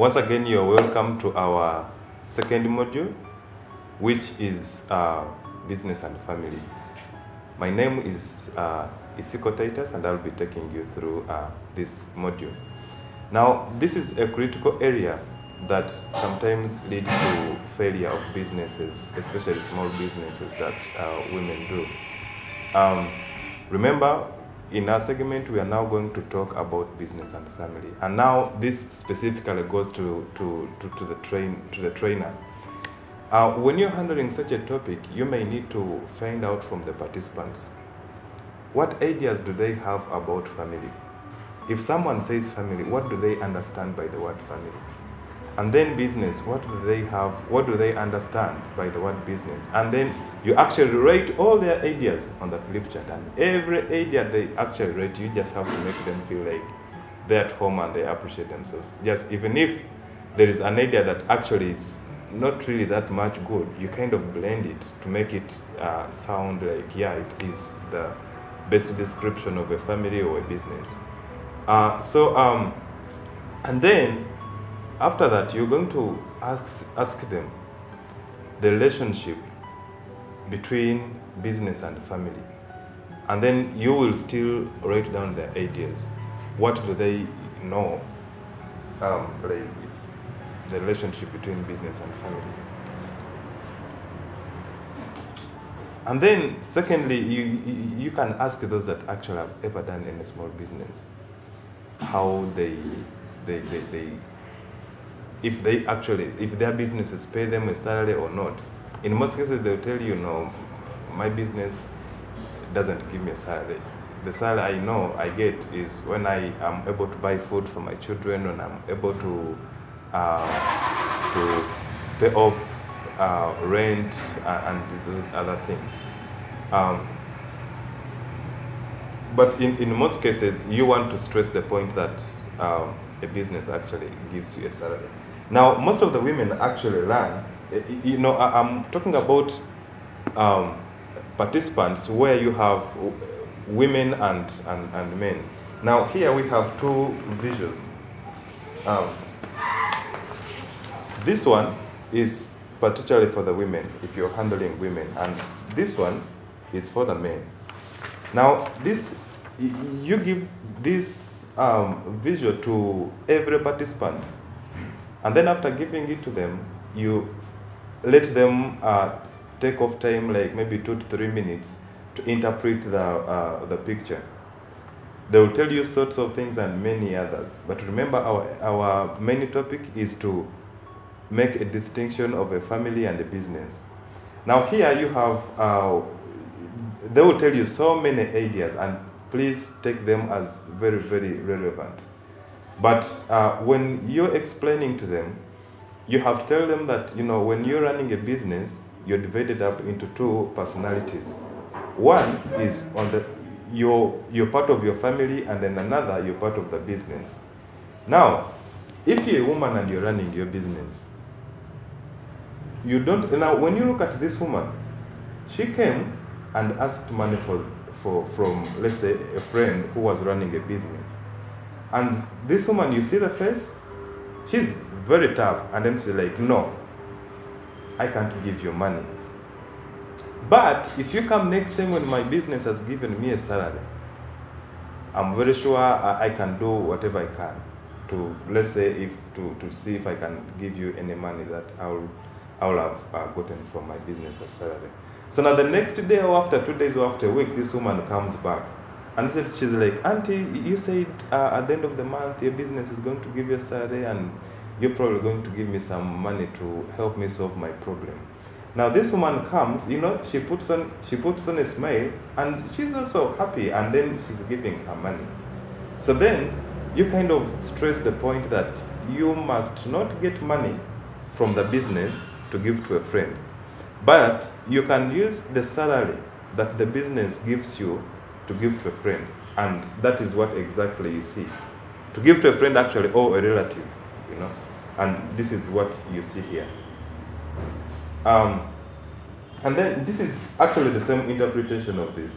Once again, you're welcome to our second module, which is business and family. My name is Isiko Titus, and I'll be taking you through this module. Now, this is a critical area that sometimes leads to failure of businesses, especially small businesses that women do. Remember, in our segment, we are now going to talk about business and family. And now this specifically goes to the trainer. When you're handling such a topic, you may need to find out from the participants, what ideas do they have about family? If someone says family, what do they understand by the word family? And then business, what do they understand by the word business? And then you actually write all their ideas on the flip chart, and every idea they actually write, you just have to make them feel like they're at home and they appreciate themselves. Just even if there is an idea that actually is not really that much good, you kind of blend it to make it sound like, yeah, it is the best description of a family or a business. And then after that, you're going to ask them the relationship between business and family. And then you will still write down their ideas. What do they know? It's the relationship between business and family. And then secondly, you can ask those that actually have ever done any small business, how if their businesses pay them a salary or not. In most cases, they'll tell you, no, my business doesn't give me a salary. The salary I know I get is when I am able to buy food for my children, when I'm able to pay off rent and those other things. But in most cases, you want to stress the point that a business actually gives you a salary. Now, most of the women actually learn, I'm talking about participants where you have women and men. Now, here we have two visuals. This one is particularly for the women, if you're handling women, and this one is for the men. Now, you give this visual to every participant, and then after giving it to them, you let them take off time, like maybe 2 to 3 minutes, to interpret the picture. They will tell you sorts of things and many others. But remember, our main topic is to make a distinction of a family and a business. Now here you have, they will tell you so many ideas, and please take them as very, very relevant. But when you're explaining to them, you have to tell them that, when you're running a business, you're divided up into two personalities. One is you're part of your family, and then another, you're part of the business. Now, if you're a woman and you're running your business, when you look at this woman, she came and asked money from, let's say, a friend who was running a business. And this woman, you see the face? She's very tough. And then she's like, no, I can't give you money. But if you come next time when my business has given me a salary, I'm very sure I can do whatever I can to, let's say, to see if I can give you any money that I will have gotten from my business as salary. So now the next day or after 2 days or after a week, this woman comes back. And she's like, Auntie, you said at the end of the month, your business is going to give you a salary, and you're probably going to give me some money to help me solve my problem. Now this woman comes, she puts on a smile, and she's also happy, and then she's giving her money. So then you kind of stress the point that you must not get money from the business to give to a friend. But you can use the salary that the business gives you to give to a friend. And that is what exactly you see. To give to a friend actually, or a relative, And this is what you see here. And then this is actually the same interpretation of this,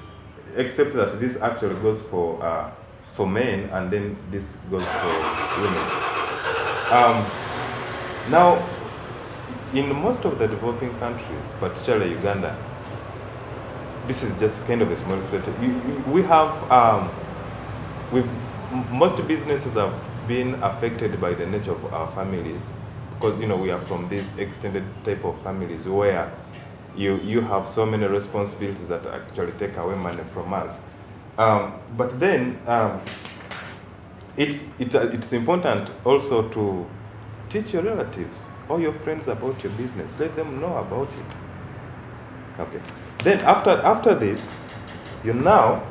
except that this actually goes for men, and then this goes for women. Now, in most of the developing countries, particularly Uganda, this is just kind of a small plateau. We have, most businesses have been affected by the nature of our families, because we are from these extended type of families where you have so many responsibilities that actually take away money from us. But then it's important also to teach your relatives or your friends about your business. Let them know about it. Okay. Then after this, you now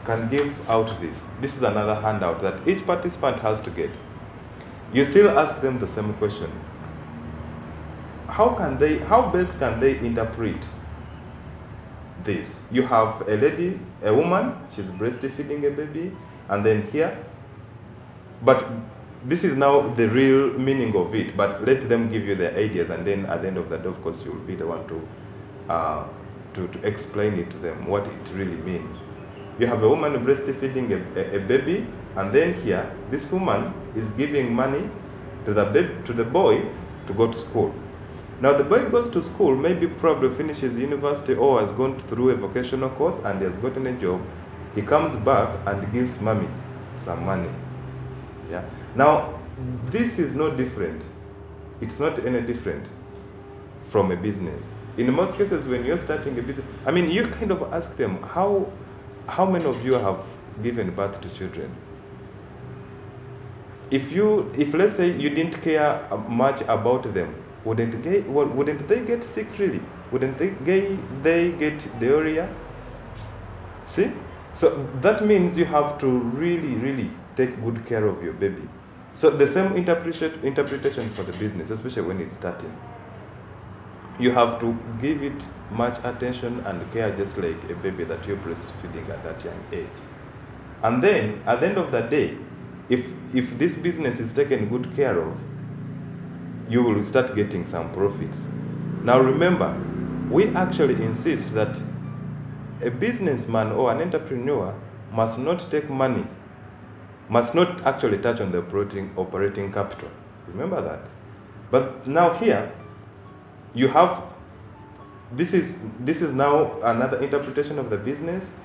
can give out this. This is another handout that each participant has to get. You still ask them the same question. How best can they interpret this? You have a woman, she's breastfeeding a baby, and then here, but this is now the real meaning of it, but let them give you their ideas, and then at the end of the day, of course, you'll be the one to explain it to them, what it really means. You have a woman breastfeeding a baby, and then here, this woman is giving money to the boy to go to school. Now the boy goes to school, maybe probably finishes university or has gone through a vocational course and has gotten a job. He comes back and gives mommy some money. Yeah. Now, this is no different. It's not any different from a business. In most cases, when you're starting a business, I mean, you kind of ask them, how many of you have given birth to children? If let's say you didn't care much about them, wouldn't they get sick really? Wouldn't they get diarrhea? See? So that means you have to really, really take good care of your baby. So the same interpretation for the business, especially when it's starting. You have to give it much attention and care, just like a baby that you're breastfeeding at that young age. And then, at the end of the day, if this business is taken good care of, you will start getting some profits. Now remember, we actually insist that a businessman or an entrepreneur must not take money, must not actually touch on the operating capital. Remember that. But now here, you have, this is now another interpretation of the business.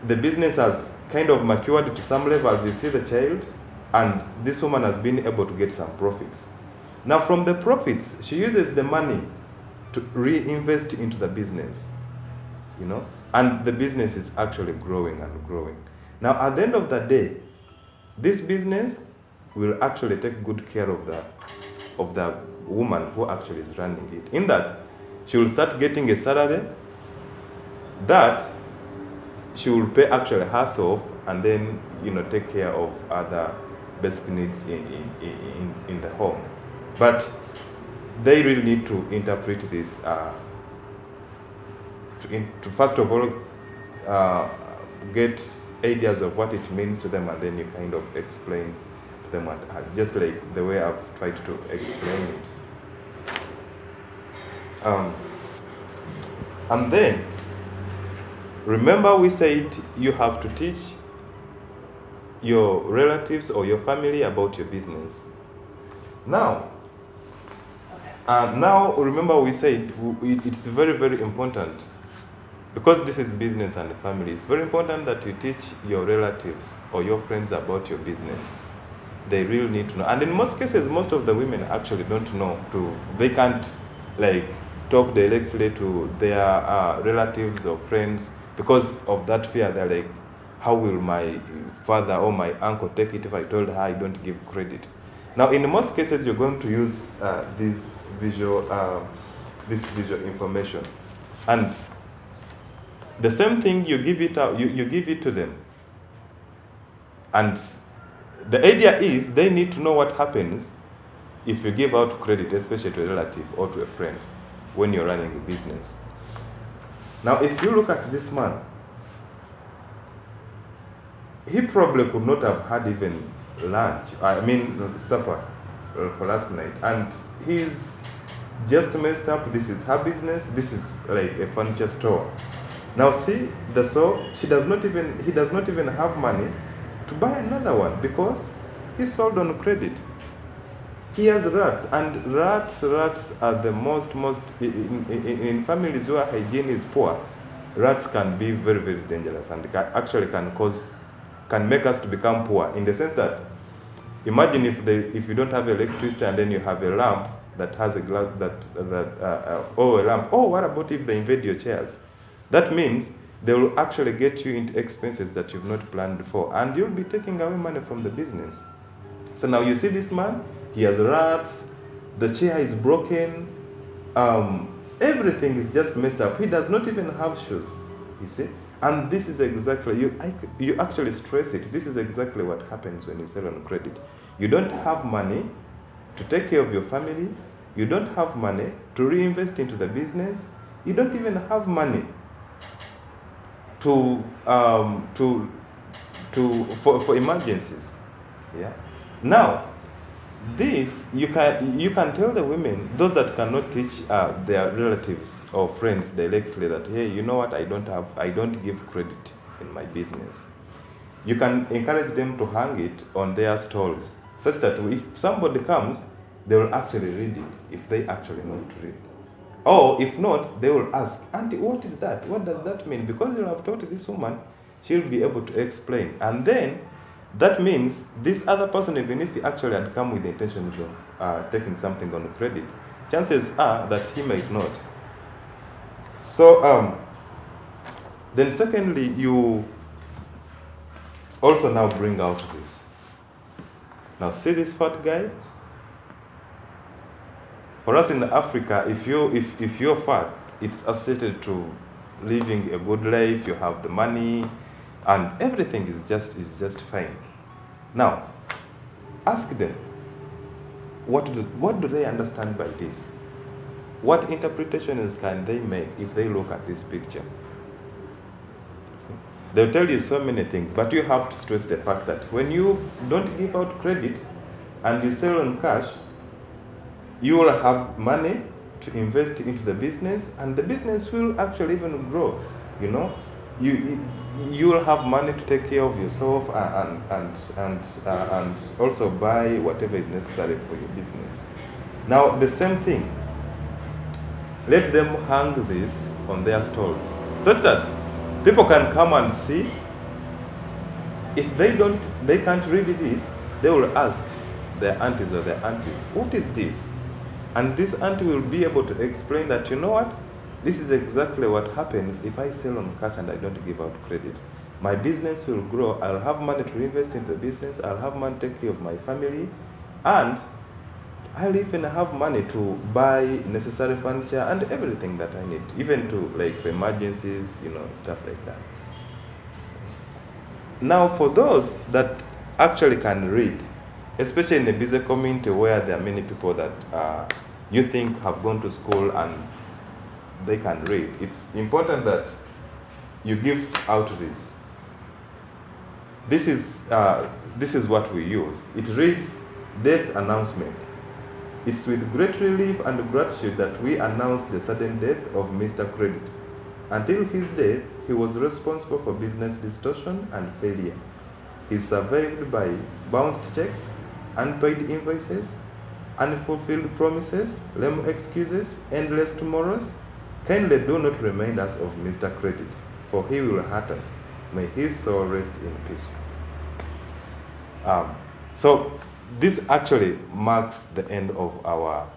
The business has kind of matured to some level as you see the child, and this woman has been able to get some profits. Now from the profits, she uses the money to reinvest into the business, and the business is actually growing and growing. Now at the end of the day, this business will actually take good care of the woman who actually is running it. In that, she will start getting a salary that she will pay actually herself, and then take care of other basic needs in the home. But they really need to interpret this to first of all get ideas of what it means to them, and then you kind of explain to them just like the way I've tried to explain it. And then remember, we said you have to teach your relatives or your family about your business. Now remember, we said it's very, very important, because this is business and family. It's very important that you teach your relatives or your friends about your business. They really need to know. And in most cases, most of the women actually don't know they can't talk directly to their relatives or friends because of that fear. They're like, how will my father or my uncle take it if I told her I don't give credit? Now, in most cases, you're going to use this visual information, and the same thing, you give it out. You give it to them, and the idea is they need to know what happens if you give out credit, especially to a relative or to a friend, when you're running a business. Now, if you look at this man, he probably could not have had even supper for last night, and he's just messed up. This is her business. This is like a furniture store. Now see the saw. He does not even have money to buy another one because he sold on credit. He has rats, and rats are the most in families where hygiene is poor. Rats can be very dangerous, and actually can make us to become poor, in the sense that, imagine if you don't have electricity and then you have a lamp that has a glass or a lamp. Oh, what about if they invade your chairs? That means they will actually get you into expenses that you've not planned for, and you'll be taking away money from the business. So now you see this man, he has rats, the chair is broken, everything is just messed up. He does not even have shoes, you see. And this is exactly, you actually stress it. This is exactly what happens when you sell on credit. You don't have money to take care of your family. You don't have money to reinvest into the business. You don't even have money for emergencies. Yeah. Now, this you can tell the women, those that cannot teach their relatives or friends directly, that, hey, you know what, I don't give credit in my business. You can encourage them to hang it on their stalls, such that if somebody comes, they will actually read it, if they actually know to read. Or if not, they will ask, Auntie, what is that? What does that mean? Because you have taught this woman, she'll be able to explain. And then that means this other person, even if he actually had come with the intentions of taking something on credit, chances are that he might not. So then secondly, you also now bring out this. Now see this fat guy? For us in Africa, if you're fat, it's associated to living a good life, you have the money, and everything is just fine. Now, ask them, what do they understand by this? What interpretations can they make if they look at this picture? See? They'll tell you so many things, but you have to stress the fact that when you don't give out credit and you sell on cash, you will have money to invest into the business, and the business will actually even grow. You know, you will have money to take care of yourself and also buy whatever is necessary for your business. Now the same thing. Let them hang this on their stalls, such that people can come and see. If they can't read this, they will ask their aunties or their aunties, what is this? And this auntie will be able to explain that, you know what, this is exactly what happens if I sell on cash and I don't give out credit. My business will grow, I'll have money to invest in the business, I'll have money to take care of my family, and I'll even have money to buy necessary furniture and everything that I need, even to, like, for emergencies, you know, stuff like that. Now, for those that actually can read, especially in the busy community where there are many people that you think have gone to school and they can read, it's important that you give out this. This is what we use. It reads death announcement. It's with great relief and gratitude that we announce the sudden death of Mr. Credit. Until his death, he was responsible for business distortion and failure. He's survived by bounced checks, unpaid invoices, unfulfilled promises, lame excuses, endless tomorrows. Kindly do not remind us of Mr. Credit, for he will hurt us. May his soul rest in peace. So this actually marks the end of our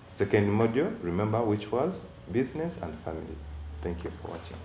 second module, remember, which was business and family. Thank you for watching.